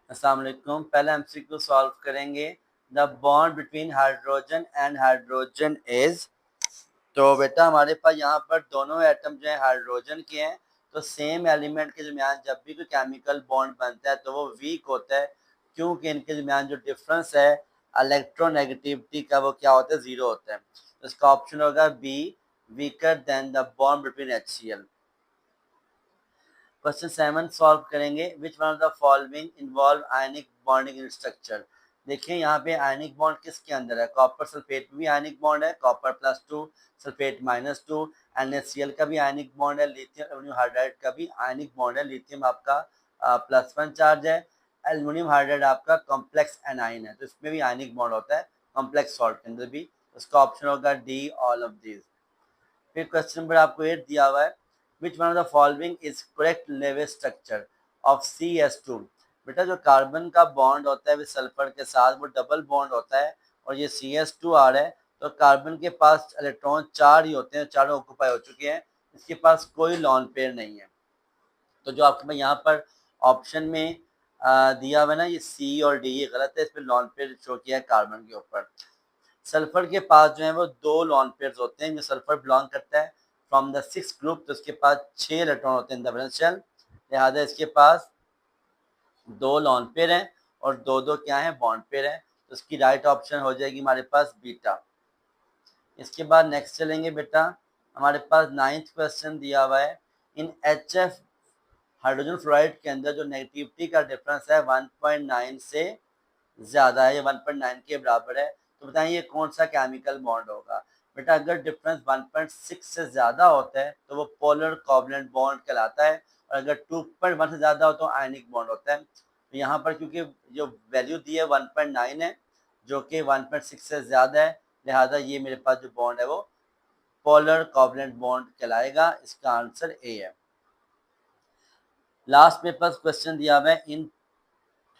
अस्सलाम वालेकुम। पहले एमसीक्यू सॉल्व करेंगे। The bond between hydrogen and hydrogen is. तो बेटा हमारे पास यहाँ पर दोनों एटम जो है हाइड्रोजन के हैं, तो सेम एलिमेंट के दरमियान जब भी कोई केमिकल बॉन्ड बनता है तो वो वीक होता है, क्योंकि इनके दरमियान जो डिफरेंस है इलेक्ट्रोनेगेटिविटी का वो क्या होता है, जीरो होता है। तो इसका ऑप्शन होगा B, weaker than the bond between HCl। Question 7 solve करेंगे। Which one of the following involve आयनिक बॉन्डिंग इन स्ट्रक्चर। देखिए यहाँ पे आयनिक बॉन्ड किसके अंदर है, कॉपर सल्फेट में भी आयनिक बॉन्ड है, कॉपर +2 सल्फेट -2। NaCl का भी आयनिक बॉन्ड है, लिथियम एल्युमिनियम हाइड्राइड का भी आयनिक बॉन्ड है, लिथियम आपका +1 चार्ज है, एल्युमिनियम हाइड्राइड आपका कॉम्प्लेक्स एनाइन है, तो इसमें भी आयनिक बॉन्ड होता है कॉम्प्लेक्स सॉल्ट के अंदर भी। उसका ऑप्शन होगा डी, ऑल ऑफ दीज। फिर क्वेश्चन नंबर आपको 8 दिया हुआ है। Which one of the following is correct Lewis structure of CS2। बेटा जो कार्बन का बॉन्ड होता है विद सल्फर के साथ वो डबल बॉन्ड होता है, और ये CS2 आ रहा है, तो कार्बन के पास इलेक्ट्रॉन 4 ही होते हैं, चारों ऑक्यूपाई हो चुके हैं, इसके पास कोई लॉन पेयर नहीं है। तो जो आपके पास यहाँ पर ऑप्शन में दिया हुआ है ना, ये C और D, ये गलत है, इस पर लॉन पेयर शो किया है कार्बन के ऊपर। सल्फर के पास जो है वो 2 लॉन पेयर्स होते हैं, जो सल्फर बिलोंग करता है फ्रॉम द 6 ग्रुप, तो इसके पास 6 इलेक्ट्रॉन होते हैं इन द वैलेंस शेल, लिहाजा इसके पास 2 लॉन पेयर हैं और 2 क्या है, बॉन्ड पेयर है, तो इसकी राइट ऑप्शन हो जाएगी हमारे पास बीटा। इसके बाद नेक्स्ट चलेंगे बेटा, हमारे पास 9th क्वेश्चन दिया हुआ है। इन HF हाइड्रोजन फ्लोराइड के अंदर जो नेगेटिविटी का डिफरेंस है 1.9 से ज़्यादा है, या 1.9 के बराबर है, तो बताएं ये कौन सा केमिकल बॉन्ड होगा। बेटा अगर डिफरेंस 1.6 से ज़्यादा होता है तो वो पोलर कोवलेंट बॉन्ड कहलाता है, और अगर 2.1 से ज़्यादा हो तो आयनिक बॉन्ड होता है। तो यहाँ पर क्योंकि जो वैल्यू दी है 1.9 है, जो कि 1.6 से ज़्यादा है, लिहाजा ये मेरे पास जो बॉन्ड है वो पोलर कोवलेंट बॉन्ड कहलाएगा। इसका आंसर ए है। लास्ट में पास क्वेश्चन दिया हुआ है। इन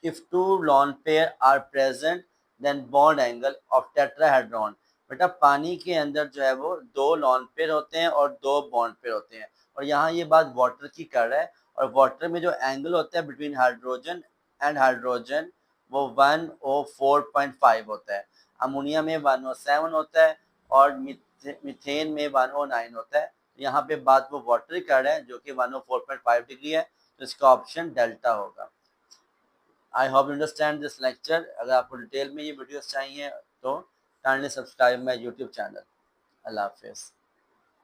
if two lone pair are present then bond angle of tetrahedron। बेटा पानी के अंदर जो है वो 2 लॉन पेयर होते हैं और 2 बॉन्ड पेयर होते हैं, और यहाँ ये बात वाटर की कर रहा है, और वाटर में जो एंगल होता है बिटवीन हाइड्रोजन एंड हाइड्रोजन वो 104.5 होता है, अमोनिया में 107 होता है, और मीथेन में 109 होता है। यहाँ पे बात वो वाटर कर रहा है जो कि 104.5 डिग्री है, तो इसका ऑप्शन डेल्टा होगा। I hope you understand this lecture. अगर आपको डिटेल में ये वीडियोस चाहिए तो kindly subscribe my YouTube channel. अल्लाह हाफिज़।